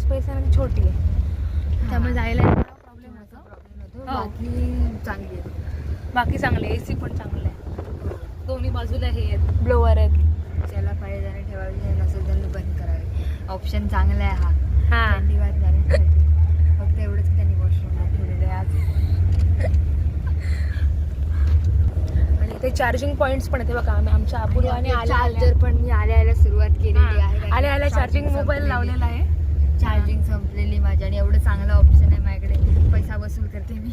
Space आहे ना ती छोटी आहे, त्यामुळे जायला प्रॉब्लेम होतो. बाकी चांगली आहे. बाकी चांगले, AC पण चांगलं आहे, दोन्ही बाजूला हे आहेत ब्लोअर आहेत. ज्याला पाहिजे आणि ठेवायचे नसेल त्यांनी बंद करावे. ऑप्शन चांगला आहे हा. हां थंडी वाजण्यासाठी फक्त एवढंच की त्यांनी वॉशरूमला ठेवलेलं आहे आज. आणि इथे चार्जिंग पॉईंट्स पण आहेत बघा. आमच्या अपूर्वाने चार्जर पण मी आल्या सुरुवात केलेली आहे. आल्या चार्जिंग मोबाईल लावलेला आहे. चार्जिंग संपलेली माझी आणि एवढं चांगला ऑप्शन आहे माझ्याकडे. पैसा वसूल करते मी.